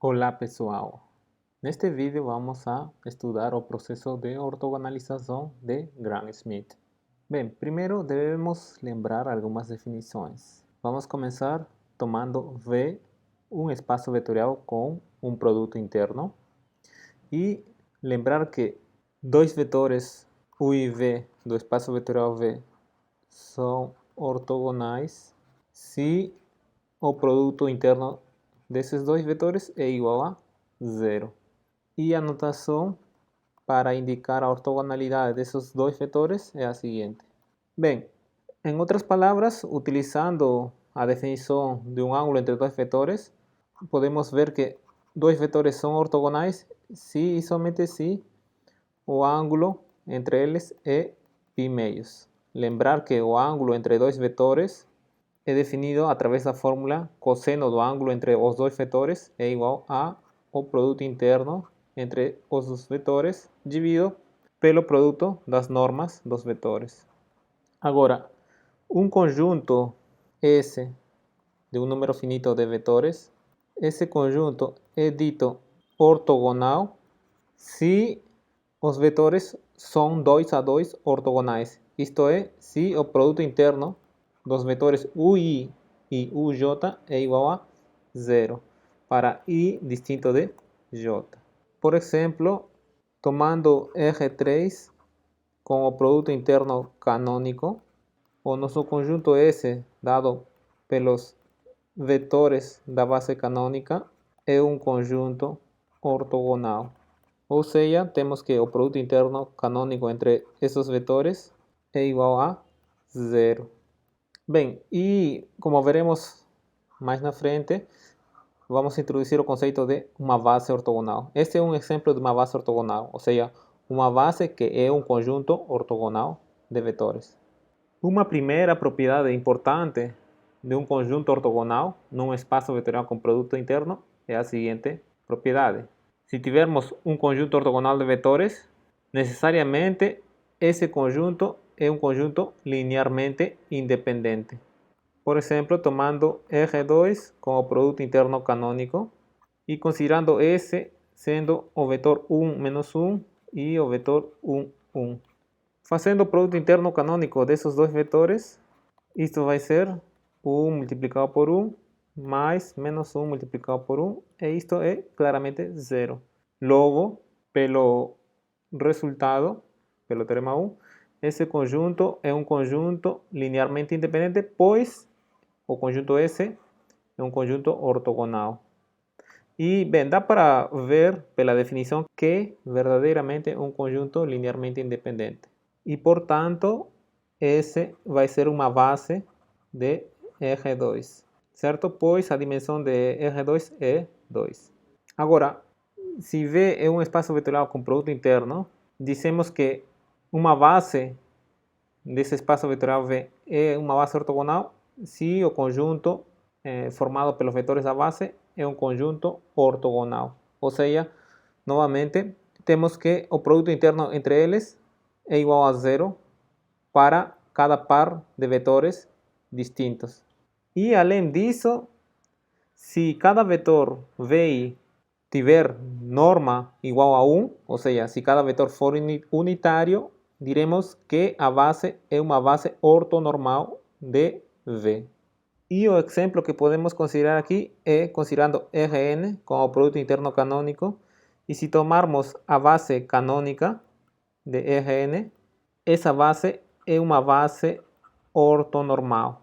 Olá pessoal, neste vídeo vamos a estudar o processo de ortogonalização de Gram-Schmidt. Bem, primeiro devemos lembrar algumas definições. Vamos começar tomando V, um espaço vetorial com um produto interno, e lembrar que dois vetores U e V do espaço vetorial V são ortogonais se o produto interno desses dois vetores é igual a zero. E a notação para indicar a ortogonalidade desses dois vetores é a seguinte. Bem, em outras palavras, utilizando a definição de um ângulo entre dois vetores, podemos ver que dois vetores são ortogonais se e somente se o ângulo entre eles é π-meios. Lembrar que o ângulo entre dois vetores é definido através da fórmula cosseno do ângulo entre os dois vetores é igual a o produto interno entre os vetores dividido pelo produto das normas dos vetores. Agora, um conjunto S de um número finito de vetores, esse conjunto é dito ortogonal se os vetores são 2 a 2 ortogonais, isto é, se o produto interno dos vetores UI e UJ é igual a zero, para I distinto de J. Por exemplo, tomando R3 com o produto interno canônico, o nosso conjunto S dado pelos vetores da base canônica é um conjunto ortogonal. Ou seja, temos que o produto interno canônico entre esses vetores é igual a zero. Bem, e como veremos mais na frente, vamos introduzir o conceito de uma base ortogonal. Este é um exemplo de uma base ortogonal, ou seja, uma base que é um conjunto ortogonal de vetores. Uma primeira propriedade importante de um conjunto ortogonal num espaço vetorial com produto interno é a seguinte propriedade. Se tivermos um conjunto ortogonal de vetores, necessariamente esse conjunto é um conjunto linearmente independente. Por exemplo, tomando R2 com o produto interno canônico e considerando S sendo o vetor 1 menos 1 e o vetor 1, 1. Fazendo o produto interno canônico desses dois vetores, isto vai ser 1 multiplicado por 1 mais menos 1 multiplicado por 1, e isto é claramente zero. Logo, pelo resultado, pelo teorema 1, esse conjunto é um conjunto linearmente independente, pois o conjunto S é um conjunto ortogonal. E, bem, dá para ver pela definição que verdadeiramente é um conjunto linearmente independente. E, portanto, S vai ser uma base de R2, certo? Pois a dimensão de R2 é 2. Agora, se V é um espaço vetorial com produto interno, dizemos que uma base desse espaço vetorial V é uma base ortogonal se o conjunto formado pelos vetores da base é um conjunto ortogonal. Ou seja, novamente, temos que o produto interno entre eles é igual a zero para cada par de vetores distintos. E, além disso, se cada vetor VI tiver norma igual a 1, ou seja, se cada vetor for unitário, diremos que a base é uma base ortonormal de V. E o exemplo que podemos considerar aqui é considerando Rn com o produto interno canônico. E se tomarmos a base canônica de Rn, essa base é uma base ortonormal.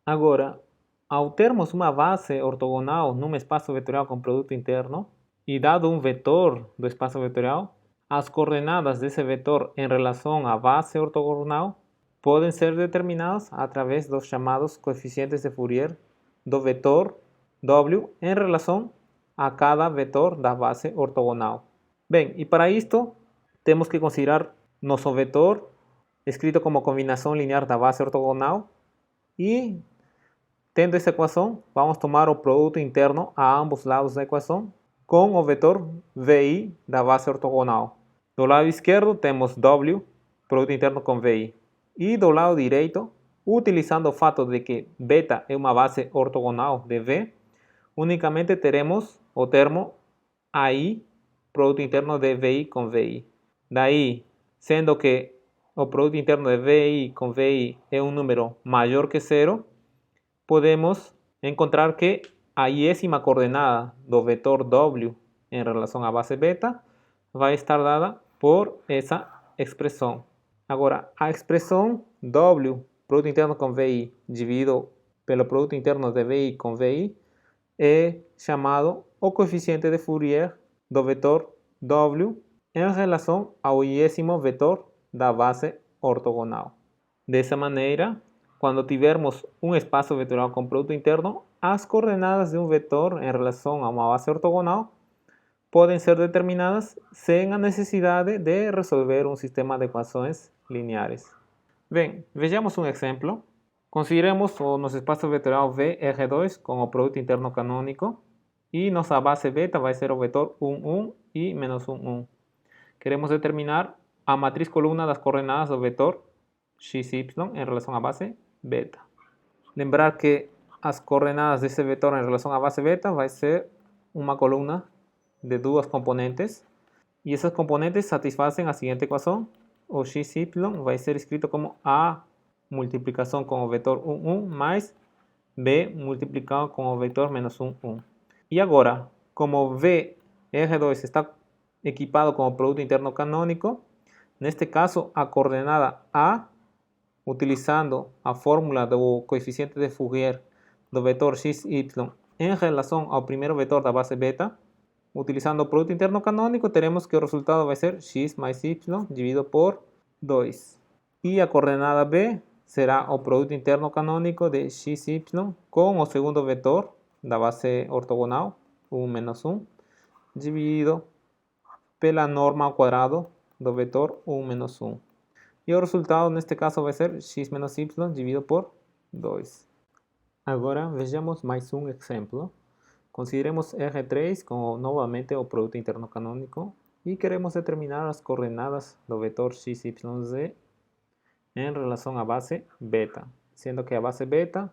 Agora, ao termos uma base ortogonal num espaço vetorial com produto interno, e dado um vetor do espaço vetorial, as coordenadas desse vetor em relação à base ortogonal podem ser determinadas através dos chamados coeficientes de Fourier do vetor W em relação a cada vetor da base ortogonal. Bem, e para isto temos que considerar nosso vetor escrito como combinação linear da base ortogonal e, tendo essa equação, vamos tomar o produto interno a ambos lados da equação com o vetor VI da base ortogonal. Do lado esquerdo temos W, produto interno com VI. E do lado direito, utilizando o fato de que beta é uma base ortogonal de V, unicamente teremos o termo AI, produto interno de VI com VI. Daí, sendo que o produto interno de VI com VI é um número maior que zero, podemos encontrar que a iésima coordenada do vetor W em relação à base beta vai estar dada por essa expressão. Agora, a expressão W, produto interno com VI, dividido pelo produto interno de VI com VI, é chamado o coeficiente de Fourier do vetor W em relação ao iésimo vetor da base ortogonal. Dessa maneira, quando tivermos um espaço vetorial com produto interno, as coordenadas de um vetor em relação a uma base ortogonal podem ser determinadas sem a necessidade de resolver um sistema de equações lineares. Bem, vejamos um exemplo. Consideremos o nosso espaço vetorial V R2 com o produto interno canônico e nossa base beta vai ser o vetor 1, 1 e menos 1, 1. Queremos determinar a matriz coluna das coordenadas do vetor xy em relação à base beta. Lembrar que as coordenadas desse vetor em relação à base beta vai ser uma coluna de duas componentes e essas componentes satisfazem a seguinte equação. O xy vai ser escrito como A multiplicação com o vetor 1, 1 mais B multiplicado com o vetor menos 1, 1. E agora, como V R2 está equipado com o produto interno canônico, neste caso a coordenada A, utilizando a fórmula do coeficiente de Fourier do vetor xy em relação ao primeiro vetor da base beta, utilizando o produto interno canônico, teremos que o resultado vai ser x mais y dividido por 2. E a coordenada B será o produto interno canônico de xy com o segundo vetor da base ortogonal, 1 menos 1, dividido pela norma ao quadrado do vetor 1 menos 1. E o resultado neste caso vai ser x menos y dividido por 2. Agora vejamos mais um exemplo. Consideremos R3 como novamente o produto interno canônico e queremos determinar as coordenadas do vetor xyz em relação à base beta, sendo que a base beta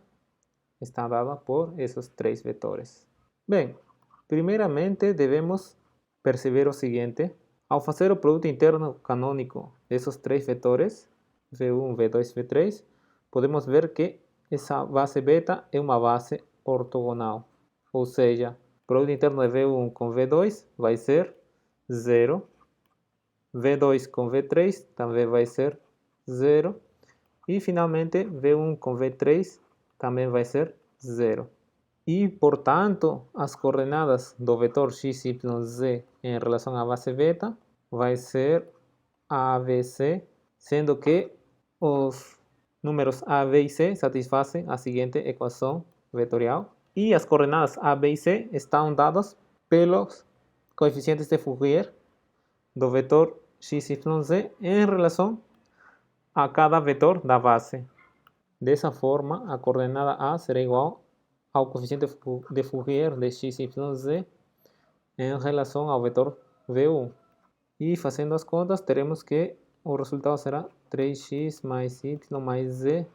está dada por esses três vetores. Bem, primeiramente devemos perceber o seguinte: ao fazer o produto interno canônico desses três vetores, V1, V2, V3, podemos ver que essa base beta é uma base ortogonal. Ou seja, o produto interno de V1 com V2 vai ser 0. V2 com V3 também vai ser 0. E finalmente V1 com V3 também vai ser 0. E, portanto, as coordenadas do vetor xyz em relação à base beta vai ser A, B, C, sendo que os números A, B e C satisfazem a seguinte equação vetorial. E as coordenadas A, B e C estão dadas pelos coeficientes de Fourier do vetor xyz em relação a cada vetor da base. Dessa forma, a coordenada A será igual ao coeficiente de Fourier de xyz em relação ao vetor V1. E fazendo as contas, teremos que o resultado será 3x mais y mais z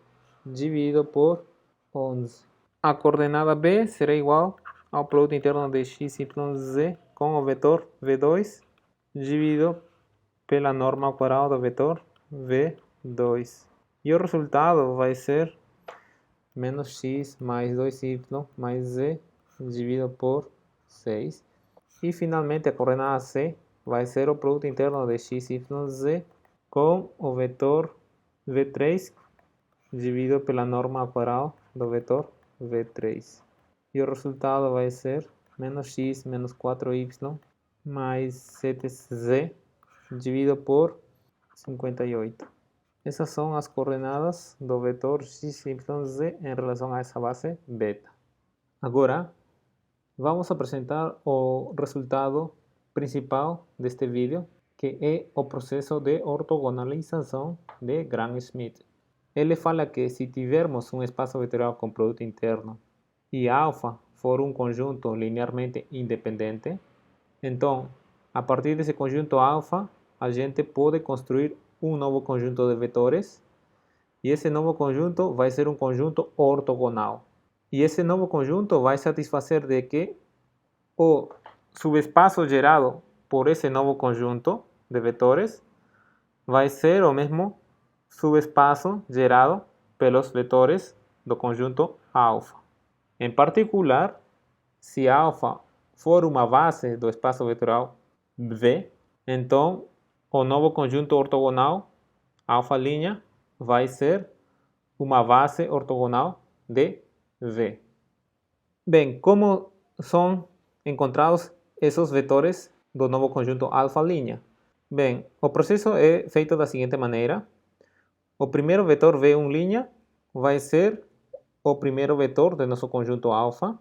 dividido por 11. A coordenada B será igual ao produto interno de xyz com o vetor V2 dividido pela norma ao quadrado do vetor V2. E o resultado vai ser menos x mais 2y mais z dividido por 6. E finalmente a coordenada C vai ser o produto interno de xyz com o vetor V3 dividido pela norma ao quadrado do vetor V3. E o resultado vai ser menos x menos 4y mais 7z dividido por 58. Essas são as coordenadas do vetor xyz em relação a essa base beta. Agora, vamos apresentar o resultado principal deste vídeo, que é o processo de ortogonalização de Gram-Schmidt. Ele fala que se tivermos um espaço vetorial com produto interno e alfa for um conjunto linearmente independente, então, a partir desse conjunto alfa, a gente pode construir um novo conjunto de vetores e esse novo conjunto vai ser um conjunto ortogonal. E esse novo conjunto vai satisfazer de que o subespaço gerado por esse novo conjunto de vetores vai ser o mesmo subespaço gerado pelos vetores do conjunto alfa. Em particular, se alfa for uma base do espaço vetorial V, então o novo conjunto ortogonal alfa' vai ser uma base ortogonal de V. Bem, como são encontrados esses vetores do novo conjunto alfa'? Bem, o processo é feito da seguinte maneira. O primeiro vetor V1' vai ser o primeiro vetor do nosso conjunto alfa.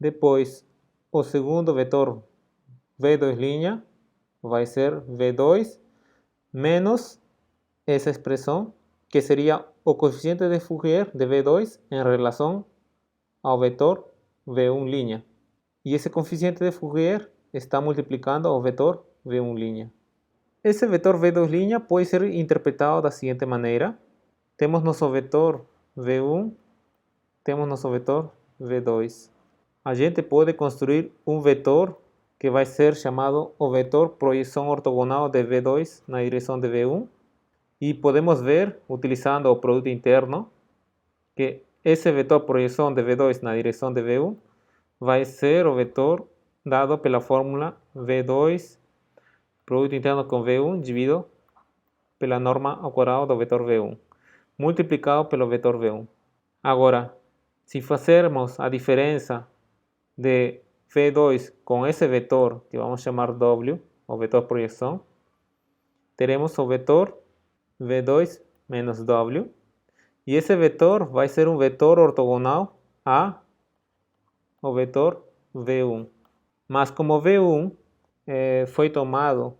Depois, o segundo vetor V2' vai ser V2 menos essa expressão, que seria o coeficiente de Fourier de V2 em relação ao vetor V1'. E esse coeficiente de Fourier está multiplicando o vetor V1'. Esse vetor V2' pode ser interpretado da seguinte maneira. Temos nosso vetor V1, temos nosso vetor V2. A gente pode construir um vetor que vai ser chamado o vetor projeção ortogonal de V2 na direção de V1. E podemos ver, utilizando o produto interno, que esse vetor projeção de V2 na direção de V1 vai ser o vetor dado pela fórmula V2 produto interno com V1 dividido pela norma ao quadrado do vetor V1, multiplicado pelo vetor V1. Agora, se fazermos a diferença de V2 com esse vetor, que vamos chamar W, o vetor projeção, teremos o vetor V2 menos W, e esse vetor vai ser um vetor ortogonal ao vetor V1. Mas como V1 foi tomado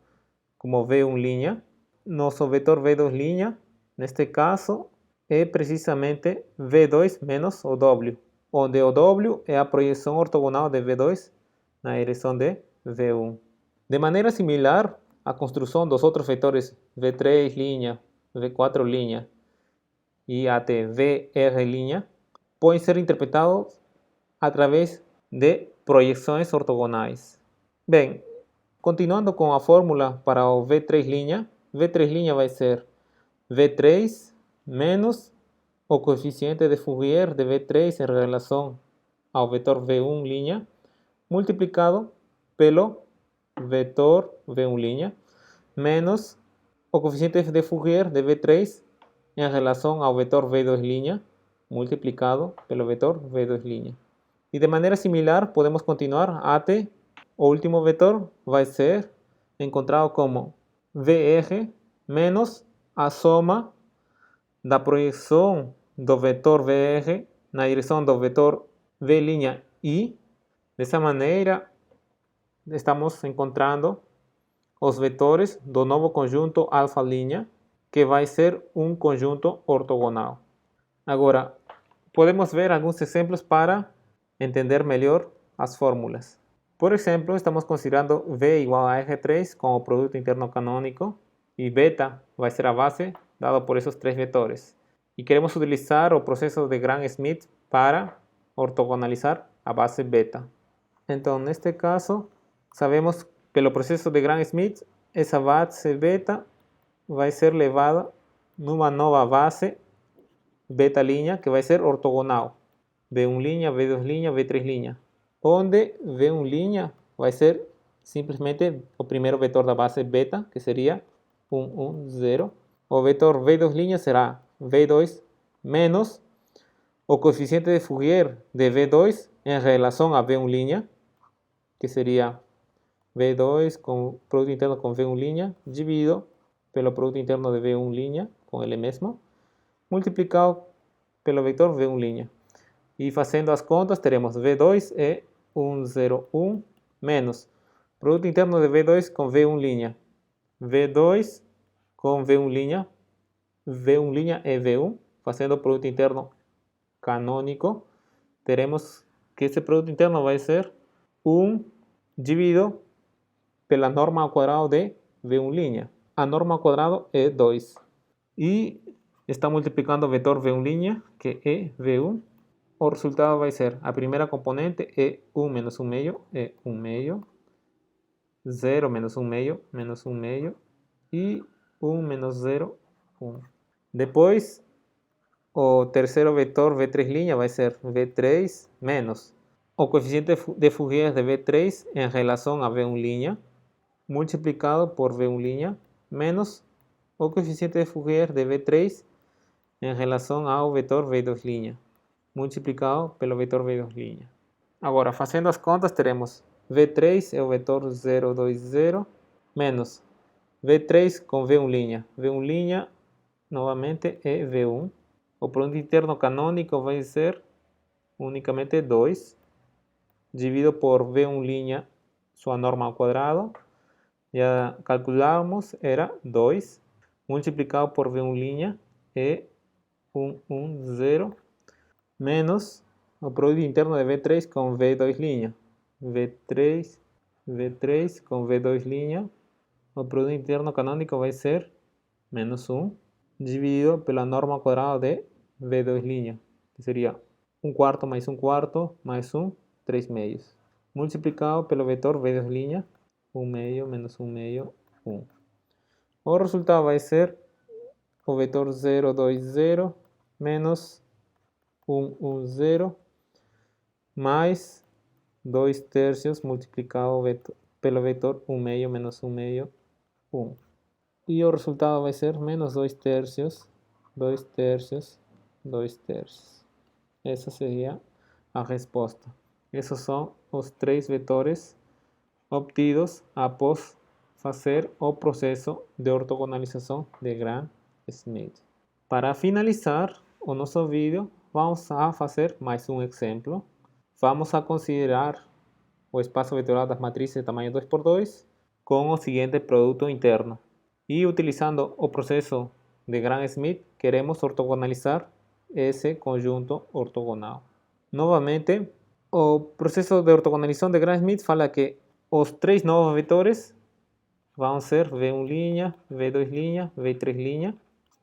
como V1', nosso vetor V2', neste caso, é precisamente V2 menos o W, onde o W é a projeção ortogonal de V2 na direção de V1. De maneira similar, a construção dos outros vetores V3', V4' e até VR' podem ser interpretados através de projeções ortogonais. Bem, continuando com a fórmula para o V3', V3' vai ser V3 menos o coeficiente de Fourier de V3 em relação ao vetor V1', multiplicado pelo vetor V1', menos o coeficiente de Fourier de V3 em relação ao vetor V2', multiplicado pelo vetor V2'. E de maneira similar, podemos continuar até o último vetor vai ser encontrado como VR menos a soma da projeção do vetor VR na direção do vetor V'. Dessa maneira, estamos encontrando os vetores do novo conjunto alfa', que vai ser um conjunto ortogonal. Agora, podemos ver alguns exemplos para entender melhor as fórmulas. Por exemplo, estamos considerando V igual a R3 com o produto interno canônico e beta vai ser a base dada por esses três vetores. E queremos utilizar o processo de Gram-Schmidt para ortogonalizar a base beta. Então, neste caso, sabemos pelo processo de Gram-Schmidt, essa base beta vai ser levada numa nova base beta', que vai ser ortogonal. V1', V2', V3', onde V1' vai ser simplesmente o primeiro vetor da base beta, que seria 1, 1, 0. O vetor V2' será V2 menos o coeficiente de Fourier de V2 em relação a V1', que seria V2 com produto interno com V1', dividido pelo produto interno de V1', com ele mesmo, multiplicado pelo vetor V1'. E fazendo as contas, teremos V2 é 1, 0, 1, menos produto interno de V2 com V1'. V2 com V1', V1' é V1, fazendo o produto interno canônico, teremos que esse produto interno vai ser 1 dividido pela norma ao quadrado de V1'. A norma ao quadrado é 2. E está multiplicando o vetor V1', que é V1. O resultado vai ser, a primeira componente é 1 menos 1 meio, é 1 meio, 0 menos 1 meio, e 1 menos 0, 1. Depois, o terceiro vetor V3' vai ser V3 menos o coeficiente de Fourier de V3 em relação a V1' multiplicado por V1' menos o coeficiente de Fourier de V3 em relação ao vetor V2' multiplicado pelo vetor V2'. Agora, fazendo as contas, teremos V3 é o vetor 0, 2, 0, menos V3 com V1'. V1' novamente é V1. O produto interno canônico vai ser unicamente 2, dividido por V1', sua norma ao quadrado. Já calculamos, era 2, multiplicado por V1' é 1, 1, 0, menos o produto interno de V3 com V2'. V3 com V2', o produto interno canônico vai ser menos 1, dividido pela norma ao quadrado de V2', que seria 1 quarto mais 1 quarto mais 1, 3 meios, multiplicado pelo vetor V2', 1 meio menos 1 meio, 1. O resultado vai ser o vetor 0, 2, 0, menos 1, 1, 0, mais 2 terços multiplicado pelo vetor 1 meio menos 1 meio, 1. E o resultado vai ser menos 2 terços, 2 terços, 2 terços. Essa seria a resposta. Esses são os 3 vetores obtidos após fazer o processo de ortogonalização de Gram-Schmidt. Para finalizar o nosso vídeo, vamos a fazer mais um exemplo. Vamos a considerar o espaço vetorial das matrizes de tamanho 2×2 com o seguinte produto interno. E utilizando o processo de Gram-Schmidt, queremos ortogonalizar esse conjunto ortogonal. Novamente, o processo de ortogonalização de Gram-Schmidt fala que os 3 novos vetores vão ser V1', V2', V3',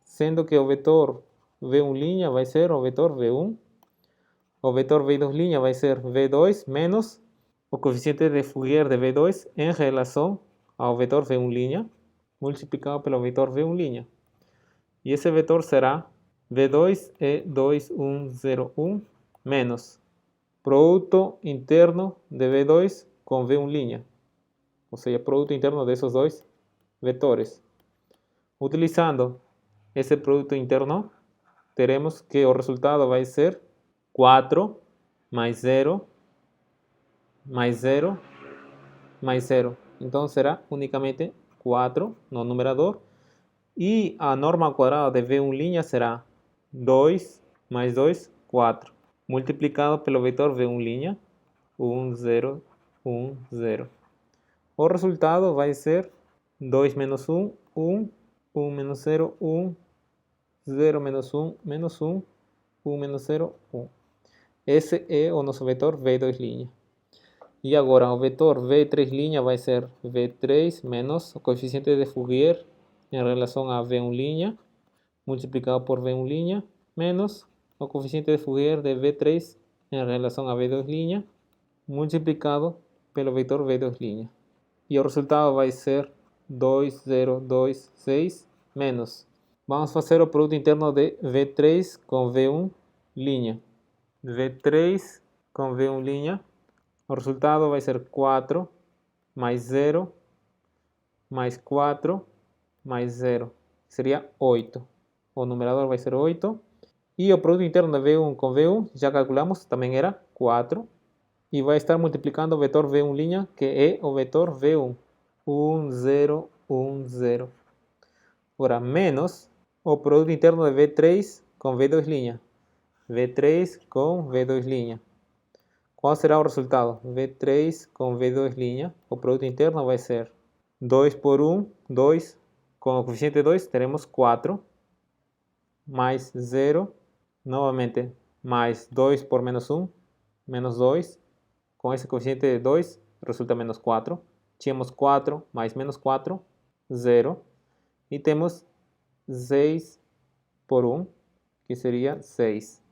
sendo que o vetor V1' vai ser o vetor V1, o vetor V2' vai ser V2 menos o coeficiente de Fourier de V2 em relação ao vetor V1', multiplicado pelo vetor V1'. E esse vetor será V2 é 2, 1, 0, 1, menos produto interno de V2 com V1', ou seja, produto interno desses dois vetores. Utilizando esse produto interno, teremos que o resultado vai ser 4 mais 0, mais 0, mais 0. Então será unicamente 4 no numerador. E a norma ao quadrado de V1' será 2 mais 2, 4, multiplicado pelo vetor V1', 1, 0, 1, 0. O resultado vai ser 2 menos 1, 1, 1 menos 0, 1, 0 menos 1, menos 1, 1 menos 0, 1. Esse é o nosso vetor V2'. E agora o vetor V3' vai ser V3 menos o coeficiente de Fourier em relação a V1', multiplicado por V1', menos o coeficiente de Fourier de V3 em relação a V2', multiplicado pelo vetor V2'. E o resultado vai ser 2, 0, 2, 6, menos. Vamos fazer o produto interno de V3 com V1'. V3 com V1'. O resultado vai ser 4 mais 0 mais 4 mais 0. Seria 8. O numerador vai ser 8. E o produto interno de V1 com V1, já calculamos, também era 4. E vai estar multiplicando o vetor V1', que é o vetor V1. 1, 0, 1, 0. Agora, menos o produto interno de V3 com V2'. V3 com V2'. Qual será o resultado? V3 com V2'. O produto interno vai ser 2 por 1, 2. Com o coeficiente 2 teremos 4. Mais 0. Novamente, mais 2 por menos 1. Menos 2. Com esse coeficiente de 2, resulta menos 4. Tínhamos 4 mais menos 4, 0. E temos 6 por 1, que seria 6.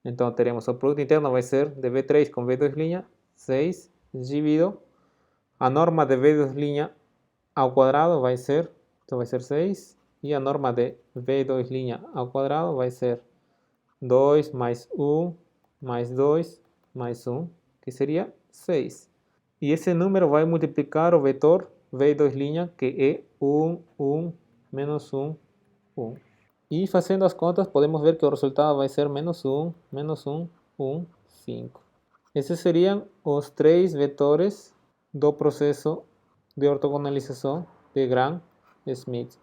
Então teremos o produto interno vai ser de V3 com V2', 6 dividido A norma de V2' vai ser, então vai ser 6, e a norma de V2' vai ser 2 mais 1 mais 2 mais 1, que seria 6. E esse número vai multiplicar o vetor V2', que é 1, 1, menos 1, 1. E fazendo as contas, podemos ver que o resultado vai ser menos 1, 1, 5. Esses seriam os 3 vetores do processo de ortogonalização de Gram-Schmidt.